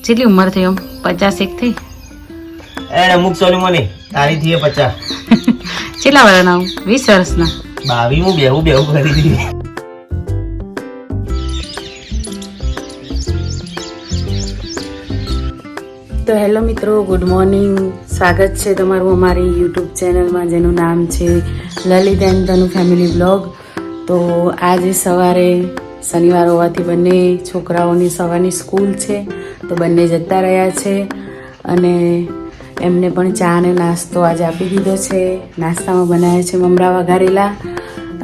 કેટલી ઉંમર થઈ? 51 થઈ. એને મુક સોની મને તારી થી 50. કેટલા વર્ષના? 20 વર્ષના. 22 હું બેહું કરી દીધી. તો હેલો મિત્રો, ગુડ મોર્નિંગ. સ્વાગત છે તમારું અમારી યુટ્યુબ ચેનલમાં જેનું નામ છે Lalit and Tanu family blog. તો આજે સવારે શનિવાર હોવાથી બંને છોકરાઓની સવારની સ્કૂલ છે, તો બંને જતા રહ્યા છે અને એમને પણ ચા અને નાસ્તો આજે આપી દીધો છે. નાસ્તામાં બનાવ્યા છે મમરા વઘારેલા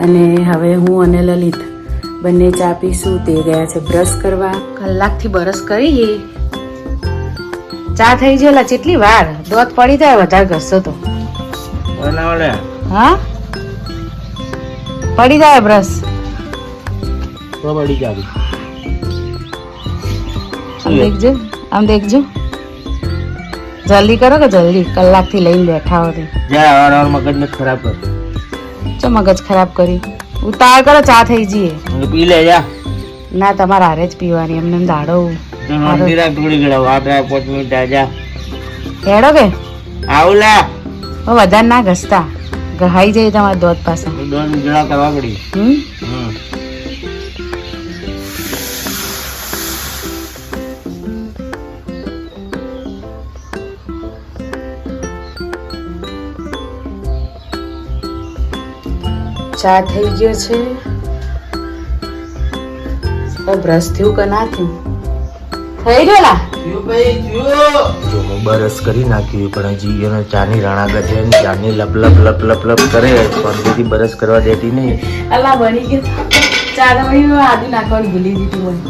અને હવે હું અને લલિત બંને ચા પીશું. તે ગયા છે બ્રશ કરવા. કલાકથી બ્રશ કરી ચા થઈ ગયેલા. કેટલી વાર દોત પડી જાય વધારે ઘસતો તો. હા પડી જાય બ્રશ તો પડી જાય. આમ દેખજો જલ્દી કરો કે જલ્દી. કલાકથી લઈને બેઠા હો જા મગજ ને ખરાબ કર. ચો મગજ ખરાબ કરી. ઉતાર કરો, ચા થઈ જઈએ. પી લે જા. ના તમારે હારે જ પીવાની. એમને દાડો થોડી ગળાવ 5 મિનિટ જા. હેડો કે આવલા વધારે ના ઘસતા, ગહાઈ જાય તમારા દોત પાસે. દોન ગળા કરવા પડી. ચા થઈ ગયો છે. બ્રશ થયું કે ના થયું? થઈ ગયેલા. જો મેં બરસ કરી નાખ્યું પણ હજી એનો ચાની રણાગત છે. ચાની લપ લપ લપ લપ લપ કરે પણ બધી બરસ કરવા દેતી નહીં. અલા બની ગયું. ચા તો આદુ નાખવાનું ભૂલી દીધું. મને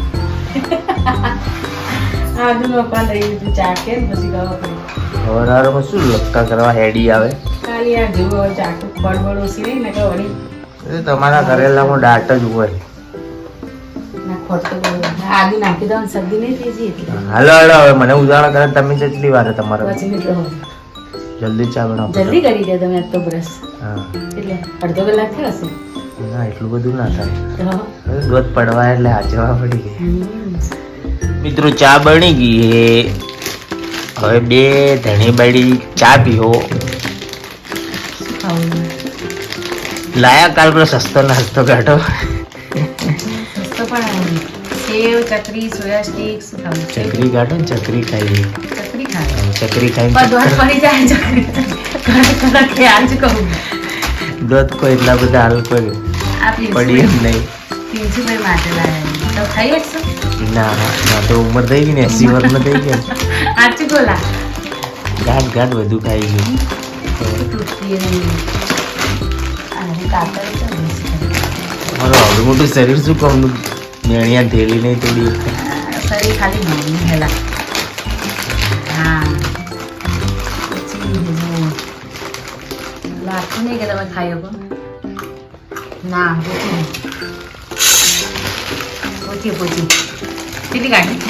આદુ નાખવાનું રહી દીધું. ચા કેમ પછી ગવા પડી. સવારમાં શું લપકા કરવા હેડી આવે. ખાલી આ જેવું ચાકુ બળબડ ઓછી નહીં ને કે વળી તમારા કરેલામાં દાટ જ હોય. આદુ નાખી દો, શરદી નહીં થઈ જાય એટલે. હાલો હાલો હવે મને ઉદાહરણ કરે. તમે કેટલી વાર તમારે જલ્દી ચા બનાવો. જલ્દી કરી દે તમે આજ તો બ્રશ. હા એટલે અડધો કલાક થયો હશે. ના એટલું બધું ના થાય. તો દૂધ પડવા એટલે હાચવા પડી ગઈ. મિત્રો ચા બની ગઈ. હવે 2 ધણી બાળી ચા પીવો. લાયા કાલ પેલો સસ્તો નાસ્તો કાઢો. તો પણ સેવ, ચકરી, સોયા સ્ટીક શું ખાવું? ચકરી કાઢો ને ચકરી ખાઈ. ચકરી ખાવી. ચકરી ખાઈ બધું પડી જાય ચકરી. કડક ખ્યાલ જ કહું. દૂધ કોઈ એટલા બધા હાલ કોઈ આ પડી એમ નહીં. પ્રિન્સિપલ માટે લાયા તો ખાઈ શકશો? ના ના તો ઉંમર થઈ ગઈ ને 80 વર્ષમાં થઈ ગયા. આચી ગોલા ગાંઠ ગાંઠ બધું ખાઈ ગયું. તૂટતી નહીં. અને કાતર તો મારું આવડું મોટું શરીર શું કહું. મેણિયા થેલી નહીં થોડી શરીર ખાલી નહીં હેલા. હા લાગતું નહીં કે તમે ખાઈ શકો. ના પોચી કેટલી કાઢી?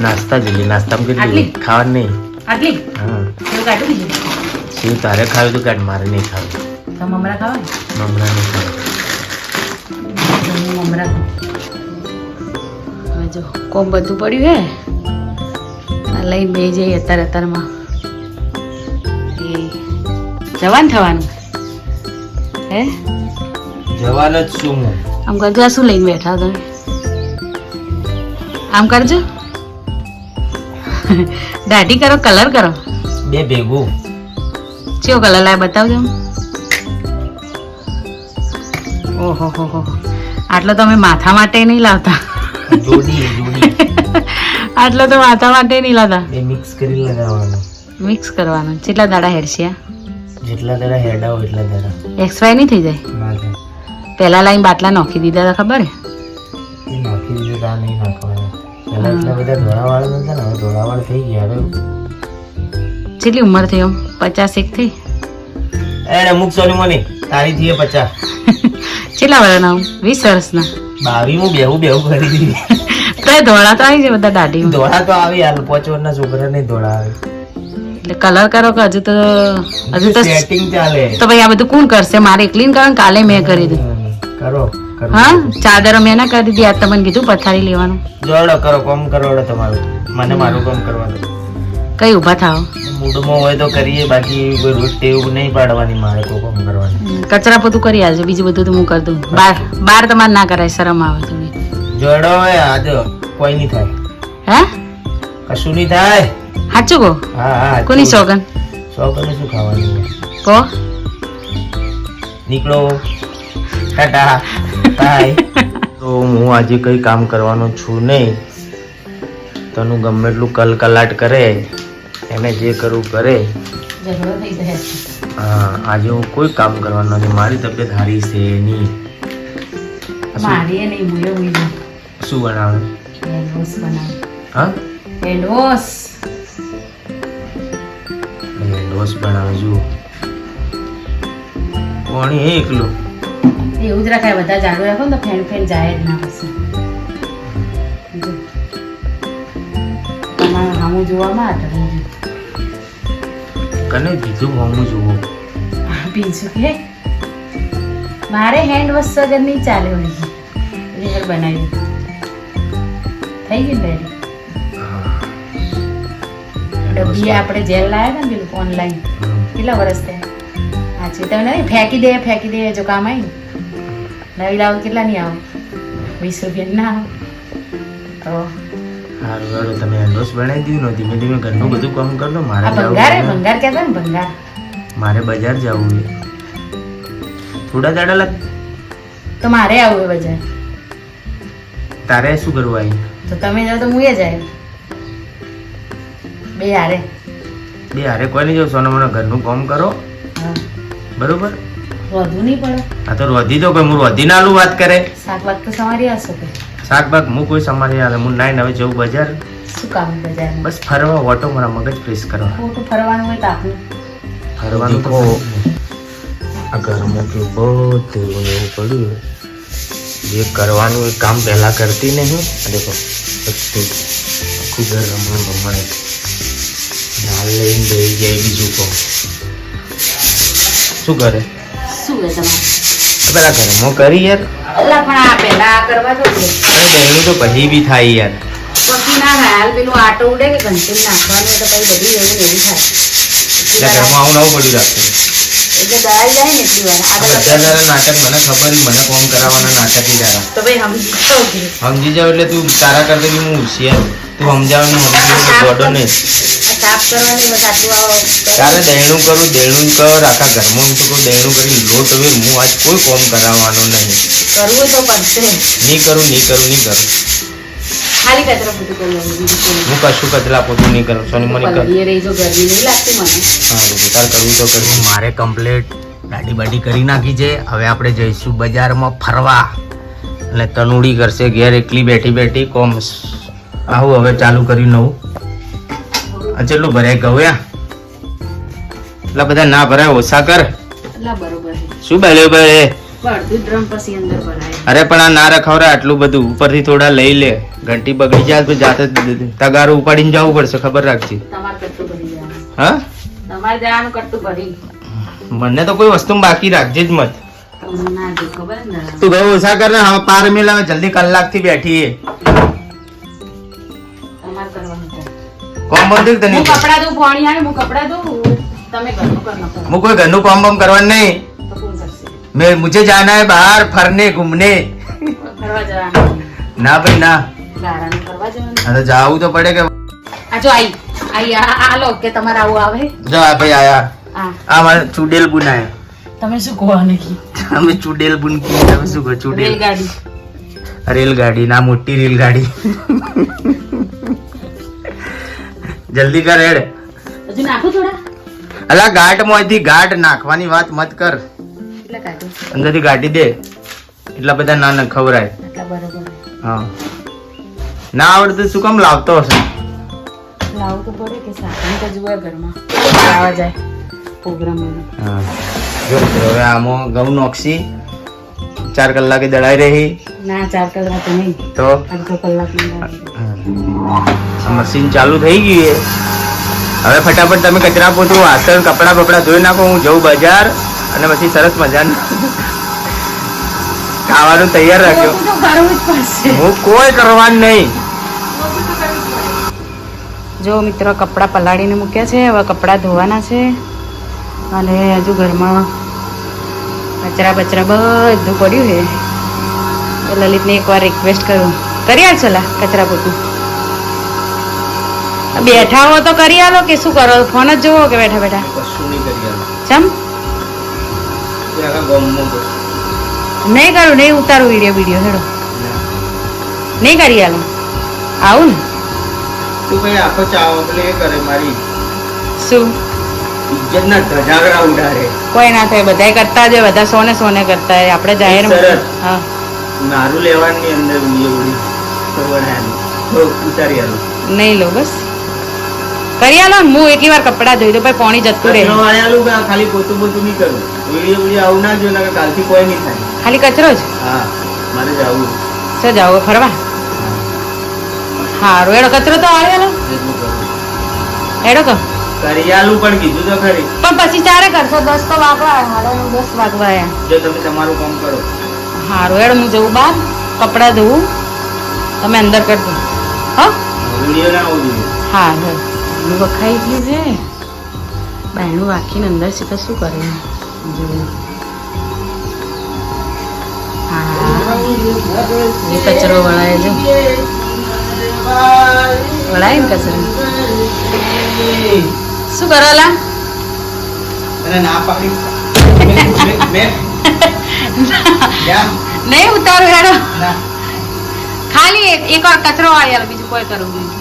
નાસ્તા જેટલી. નાસ્તામાં આટલી? કેટલી ખાવાનું નહીં. આટલી હા એવું કાઢું બીજું? શું તારે ખાવું તો કાઢ, મારે નહીં ખાવું. તો મમરા ખાવા મમરા નહીં ખાવું. મમરા હવે જો કોમ બધું પડ્યું હે આ લઈને બે જઈએ અત્યારમાં. એ જવાન થવાનું હે? જવાન જ શું હું. આમ કરજો. આ શું લઈને બેઠા તમે? આમ કરજો. દાઢી કરો, કલર કરો. 2 ભેગું. કેવો કલર લાવે બતાવજો. ઓહો હો હો, આટલો તમે માથા માટે નહીં લાવતા. જોડી જોડી. આટલો તો માથા માટે નહીં લાવતા. બે મિક્સ કરી લગાવવાનું. મિક્સ કરવાનું. કેટલા દાડા હેડશે? જેટલા દાડા હેડા હોય એટલા દાડા. એક્સપાયર નહીં થઈ જાય? ના થાય. પહેલા લાઈન બાટલા નાખી દીધા હતા ખબર હે? એ નાખી દીધું તા નહીં નાખવાનું. પહેલા એટલા બધા ધોળાવાળા નતા ને, હવે ધોળાવાળા થઈ ગયા. હવે કેટલી ઉંમર થઈ? 51 થઈ. એને મુક સોની મને તારી થી 50. કેટલા વર્ષના? 20 વર્ષના. 22 હું બેહું કરી દીધી. તો ધોળા તો આવી છે બધા દાઢી. ધોળા તો આવી હાલ 5 વર્ષના છોકરા નહીં ધોળા આવે. એટલે કલર કરો કે હજુ તો સેટિંગ ચાલે. તો ભાઈ આ બધું કોણ કરશે? મારે એકલીને કરો. કાલે મેં કરી દીધું. કરો હા ચાદર મેં ના કરી દીધી. આજ તમને કીધું પથારી લેવાનું. જોડો કરો કોમ કરો તમારું, મને મારું કામ કરવાનું. કઈ ઊભા થાવ. મૂડમાં હોય તો કરીએ, બાકી કોઈ રોજ ટેવ નહીં પાડવાની, મારે તો કામ કરવાની. કચરા પોતું કરી આવજો, બીજું બધું તો હું કરી દઉં. બાર તમારે ના કરાય, શરમ આવે થોડી. જોડો હોય આજે કોઈ નહીં થાય. હે કશું નહીં થાય. સાચું કહો. હા હા. કોની સોગન? સોગન શું ખાવાનું? કહો. નીકળો, ટાટા બાય. તો હું આજે કઈ કામ કરવાનો છું નહીં. તનું ગમે એટલું કલકલાટ કરે, એને જે કરવું કરે. હા, આજે હું કોઈ કામ કરવાનું નથી. મારી તબિયત સારી છે નહીં. મારી નહીં મુયો મુયો. શું બનાવે? હેન્ડવોશ બનાવે. હા, હેન્ડવોશ. હેન્ડવોશ બનાવે. જુઓ કોણી એકલું એવું જ રાખાય, બધા જાડું રાખો ને તો ફેન ફેન જાય જ ના પછી. તમારે સામું જોવામાં આટલું કને કીધું હું જુઓ. બીજું કે મારે હેન્ડ વોશ વગર નહીં ચાલે હોય. ઘર બનાવી થઈ ગયું રેડી. ડબ્બી આપણે જેલ લાવ્યા ને પેલું ઓનલાઈન, કેટલા વર્ષ થયા? હા છે તમે નહીં ફેંકી દે જો કામ આવી ને. નવી લાવો કેટલા નહીં આવો? 20 રૂપિયા ના આવો તો સારું હારું, તમે હેન્ડવોશ બનાવી દીધું ને, ધીમે ધીમે ઘરનું બધું કામ કર લો. મારે આ ભંગાર ભંગાર કહેતા ને ભંગાર. મારે બજાર જવું છે. થોડા દાડા લાગ. તો મારે આવું હોય બજાર. તારે શું કરવું આવી? તો તમે જાઓ તો હું એ જાય. બે હારે. બે હારે કોઈ નહીં જાવ. સોના મને ઘરનું કામ કરો હા બરોબર. વધુ નહીં પડે. આ તો રોધી તો કોઈ હું રોધી ના આલું વાત કરે. શાક વાત તો સવારી હશો કે શાકભાગ હું કોઈ સમારે હાલે. હું નાઈને હવે જવું બજાર. શું કામ બજાર? બસ ફરવા, ઓટો મારા મગજ ફ્રેશ કરવા. ખોટું ફરવાનું હોય તો આપણે ફરવાનું તો આ ઘરમાં કેવું બધું એવું ને એવું પડ્યું. જે કરવાનું એ કામ પહેલા કરતી નહીં. દેખો બધું આખું ઘર રમણ રમણ નાલ લઈને બેસી જાય. બીજું કહું શું કરે? શું હોય તમારે? પેલા ઘરમાં કરી યાર. અલા પણ આ પહેલા આ કરવા દો કે પણ એનું તો પછી બી થાય યાર. પછી ના થાય. હાલ પેલું આટો ઉડે કે ઘંટી નાખવાનું તો પછી બધી એવું ને એવું થાય. એટલે ઘરમાં આવું નવું પડી રાખતું. એટલે દવાઈ જાય ને એટલી વાર આગળ બધા જરા નાટક મને ખબર નહીં. મને ફોન કરાવવાના નાટક જરા તો ભાઈ સમજી જાઓ કે સમજી જાવ. એટલે તું તારા કરતા બી હું હોશિયાર. તું સમજાવવાનું સમજી જાવ તો ગોડો નહીં. સાફ કરવાની બસ આટલું આવો તારે દહેણું કરું, દહેણું કર. આખા ઘરમાં હું તો કહું દહેણું કરી લોટ હવે હું આજ કોઈ ફોન કરાવવાનો નહીં. કરવું હોય તો કરશે. નહીં કરું. ખાલી કચરો બધું કરી લેવું બીજું કોઈ હું કશું કચરા પોતું નહીં કરું. સોની મને કર. પલળીએ રહી જો ગરમી નહીં લાગતી મને. સારું તો તાર કરવું તો કરવું. મારે કમ્પ્લેટ દાઢી બાડી કરી નાખી છે. હવે આપણે જઈશું બજારમાં ફરવા. એટલે તનુડી કરશે ઘેર એકલી બેઠી બેઠી કોમ. આવું હવે ચાલુ કર્યું નવું. ચેટલું ભરાય કહું યા? એટલા બધા ના ભરાય, ઓછા કર. એટલા બરોબર છે. શું બેલ્યો ભાઈ? અડધું ડ્રમ પછી અંદર ભરાય. અરે પણ આ ના રખાવરા આટલું બધું. ઉપરથી થોડા લઈ લે. ઘંટી બગડી જાય તો જાતે જ તગારું ઉપાડીને જવું પડશે. ખબર રાખજે. તમારે કટતું ભરી જવાનું. હા, તમારે જવાનું કટતું ભરી. મને તો કોઈ વસ્તુ બાકી રાખજે જ મત. તમને ના દે ખબર ને. તું ભાઈ ઓછા કર ને. હવે પાર મેલા જલ્દી કલાકથી બેઠી એ તમારે કરવાનું થાય. કોમ બંધ તને. હું કપડા દઉં પાણી આવે હું કપડા દઉં તમે ઘરનું કર નાખો. હું કોઈ ઘરનું કામ બામ કરવાનું નહીં. તો કોણ કરશે? मुझे जाना है बाहर फरने घूमने. ફરવા જવાનું. ના ભાઈ ના. ગારાનું ફરવા જવાનું. હા તો જાવું તો પડે કે. આ જો આઈ આ લો કે તમારે આવું આવે. જો આ ભાઈ આયા. હા આ મારે ચુડેલ બુન આયા. તમે શું કહો નથી? અમે ચુડેલ બુન કી. તમે શું કહો? ચુડેલ રેલગાડી. રેલગાડી ના, મોટી રેલગાડી. જલ્દી કર હેડ. હજુ નાખું થોડા? અલા ગાંઠ માંથી ગાંઠ નાખવાની વાત મત કર. એટલે કાઢું. અંદરથી ગાંઠી દે. એટલા બધા ના ખવરાય. આટલા બરોબર. હા, ના આવડતું શું કામ લાવતો હશે? લાવવું તો પડે કે સાધન તો જુએ ઘરમાં આવવા જાય પ્રોગ્રામ. હા જો હવે આમાં ઘઉં નોખશી 4 કલાકે દળાઈ રહી. ના 4 કલાક તો નહીં, તો અડધો કલાક મશીન ચાલુ થઈ ગયું છે. હવે ફટાફટ તમે કચરા પોતું, વાસણ, કપડા બપડા ધોઈ નાખો. હું જઉં બજાર અને પછી સરસ મજાનું ખાવાનું તૈયાર રાખ્યો. તો કરવું જ પડશે. હું કોઈ કરવાનું નહીં. જો મિત્રો કપડાં પલાળીને મૂક્યા છે, હવે કપડાં ધોવાના છે. અને હજુ ઘરમાં કચરા બચરા બધું પડ્યું છે. તો લલિતને એકવાર રિક્વેસ્ટ કરું, કરી આલશો લા કચરા પોતું? બેઠા હો તો કરી આલો કે શું કરો? ફોન જ જોવો કે બેઠા બેઠા? કશું નહીં કરી આલો. ચમ તે આખા ગામમાં બસ. નહીં કરું, નહીં ઉતારું વિડીયો હેડો, નહીં કરી આલો. આવું ને તું ભાઈ આખો ચાવો એટલે એ કરે મારી શું ઇજ્જતના ધજાગરા ઉડાડે. કોઈ ના થાય, બધાય કરતા જ હોય, બધા સોને સોને કરતા હોય. આપણે જાહેર સરસ. હા મારું લેવાની અંદર વિડીયો ઉડી તો બનાવ્યું તો ઉતારી આલું. નહીં લો બસ કરી આલો ને. હું એટલી વાર કપડાં ધોઈ દઉં, પછી પાણી જતું રહે. કચરો વાળી આલું કે ખાલી પોતું પોતું નહીં કરું. વિડીયો વિડીયો આવું ના જોઈએ ને કાલથી કોઈ નહીં થાય. ખાલી કચરો જ હા મારે જવું. શું જાઓ ફરવા? હારું એડો કચરો તો વાળી આલો. એટલું કરું. એડો કહો કરી આલું પણ કીધું તો ખરી. પણ પછી ચારે કરશો? 10 તો વાગવા આવ્યા, 10 વાગવા આવ્યા. જો તમે તમારું કામ કરો. હારું એડો હું જવું બહાર કપડાં ધોવું, તમે અંદર કરજો. હા વિડીયો ના આવવું જોઈએ. હા હું વખાઈ ગયું છે. બાયણું વાંખીને અંદર છે તો શું કરે? જોયું. હા એ કચરો વળાય છે, વળાય ને કચરો. શું કરો લા? અને ના પાડી મેં નહીં ઉતારું હેડો. ના ખાલી એક વાર કચરો વાળી આલો, બીજું કોઈ કરવું નહીં.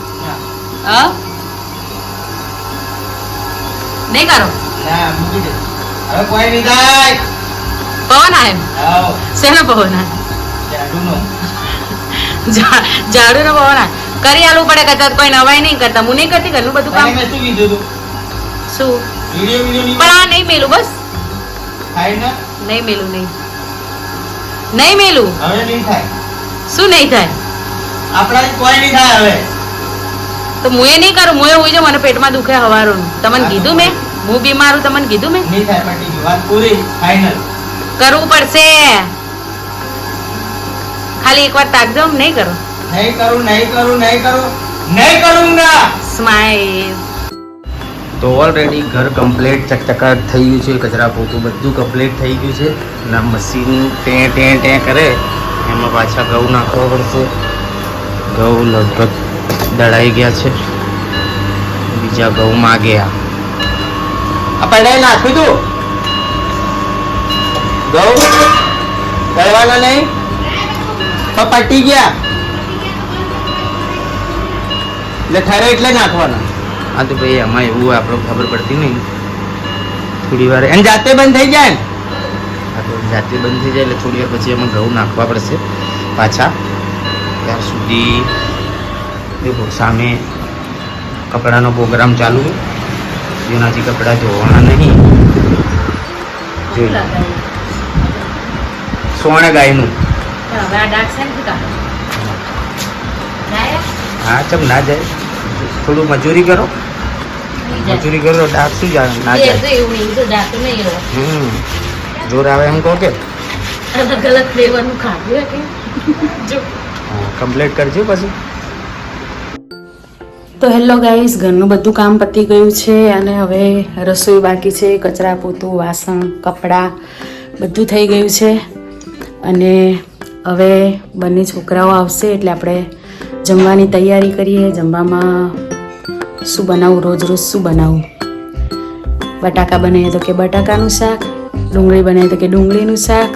હા નહીં કરો. ના મૂકી દે. હવે કોઈ નહીં થાય. પવન આવ્યો? આવો શેનો પવન આવ્યો? જાડુનો. ઝાડુ નો પવન આવ્યો. કરી આલવું પડે કદાચ, કોઈ નવાઈ નહીં કરતા. હું નહીં કરતી ઘરનું બધું કામ. મેં શું કીધું તું? શું વિડીયો વિડીયો નહીં પણ આ નહીં મેલું, બસ થાય ને. નહીં મેલું, નહીં મેલું. હવે નહીં થાય. શું નહીં થાય? આપણાથી કોઈ નહીં થાય હવે. તો હું એ નહીં કરું. હું એ હોઈ જાઉં, મને પેટમાં દુખે હવારોનું. તમને કીધું મેં? હું બીમાર હું, તમને કીધું મેં? નહીં થાય પટી ગયું. વાત પૂરી ફાઇનલ. કરવું પડશે. ખાલી એકવાર તાકજો. નહીં કરો. નહીં કરું નહીં કરું નહીં કરું નહીં કરુંગા. સ્માઈલ. તો ઓલરેડી ઘર કમ્પ્લીટ ચકચકાટ થઈ ગયું છે. કચરા પોતું બધું કમ્પ્લીટ થઈ ગયું છે. અને મશીન ટે કરે એમાં પાછા ઘઉં નાખવા પડશે. ઘઉં લગભગ દળાઈ ગયા છે, બીજા ઘઉં માગ્યા. આ પડાઈ નાખ્યું તું ઘઉં દળવાના નહીં પણ પટી ગયા એટલે ઠરે એટલે નાખવાના. હા તો ભાઈ એમાં એવું આપણે ખબર પડતી નહીં. થોડી વાર એને જાતે બંધ થઈ જાય ને. હા તો જાતે બંધ થઈ જાય એટલે થોડી વાર પછી એમાં ઘઉં નાખવા પડશે પાછા. ત્યાર સુધી દેખો સામે કપડાનો પ્રોગ્રામ ચાલુ. જેનાથી કપડાં ધોવાના નહીં. જોઈ સોણે ગાયનું. હા ચમ ના જાય. થોડું મજૂરી કરો, મજૂરી કરો ડાક શું જાય ના જાય. જોર આવે એમ કહો કે કમ્પ્લીટ કરજો પછી. તો હેલો ગાઈસ, ઘરનું બધું કામ પતી ગયું છે અને હવે રસોઈ બાકી છે. કચરા પોતું, વાસણ, કપડાં બધું થઈ ગયું છે. અને હવે બંને છોકરાઓ આવશે એટલે આપણે જમવાની તૈયારી કરીએ. જમવામાં શું બનાવું, રોજ રોજ શું બનાવું? બટાકા બનાવીએ તો કે બટાકાનું શાક, ડુંગળી બનાવીએ તો કે ડુંગળીનું શાક,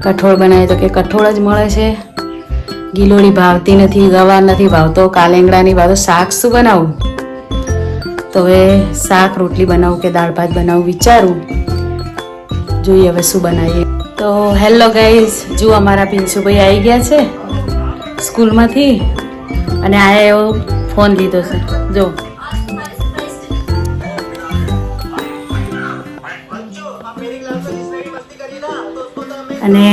કઠોળ બનાવીએ તો કે કઠોળ જ મળે છે. ગિલોડી ભાવતી નથી, ગવાર નથી ભાવતો, કાલેંગડાની ભાવતો. શાક શું બનાવું? તો હવે શાક રોટલી બનાવું કે દાળ ભાત બનાવું વિચારું. જોઈએ હવે શું બનાવીએ. તો હેલો ગાઈઝ, જો અમારા પિન્સુભાઈ આવી ગયા છે સ્કૂલમાંથી અને આ એવો ફોન લીધો છે. જો અને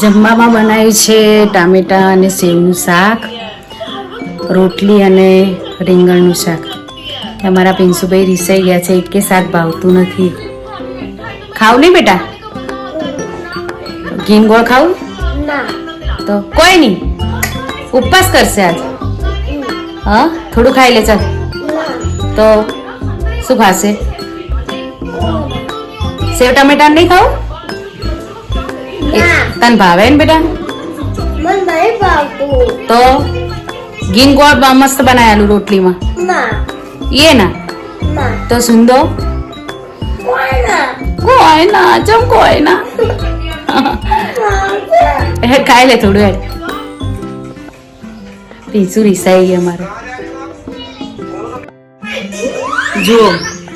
જમવામાં બનાવ્યું છે ટામેટા અને સેવનું શાક, રોટલી અને રીંગણનું શાક. અમારા પિન્સુભાઈ રીસાઈ ગયા છે, એક કે શાક ભાવતું નથી. ખાવ નહીં બેટા? ઘીન ગોળ ખાવું ના તો કોઈ નહીં ઉપવાસ કરશે આજ હા થોડું ખાઈ લે ચાલ ના તો શું ખાશે સેવ ટમેટા નહીં ખાવું ના તને ભાવે ને બેટા મને નહીં ભાવતું તો ઘીન ગોળ મસ્ત બનાવેલું રોટલીમાં ના એ ના ના તો સુંદો કોઈ ના કોઈ ના ચમ કોઈ ના ખાઈ લે થોડું હેડ પીસું રીસાઈ ગઈ અમારે જુઓ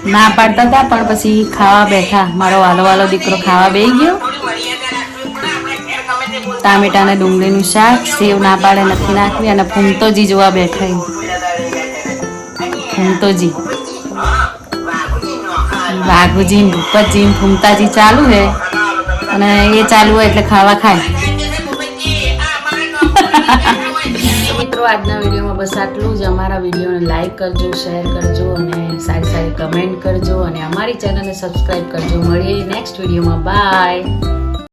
ના પાડતા હતા પણ પછી ખાવા બેઠા મારો વાલો વાલો દીકરો ખાવા બેસી ગયો ટામેટા અને ડુંગળીનું શાક સેવ ના પાડે નથી નાખવી અને ફૂમતોજી જોવા બેઠા ફૂમતોજી વાઘુજી ભૂપતજી ફૂમતાજી ચાલુ હે અને એ ચાલુ હોય એટલે ખાવા ખાય મિત્રો આજના વિડીયોમાં બસ આટલું જ અમારા વિડીયોને લાઈક કરજો શેર કરજો અને સારી સારી કમેન્ટ કરજો અને અમારી ચેનલને સબસ્ક્રાઈબ કરજો મળીએ નેક્સ્ટ વિડીયોમાં બાય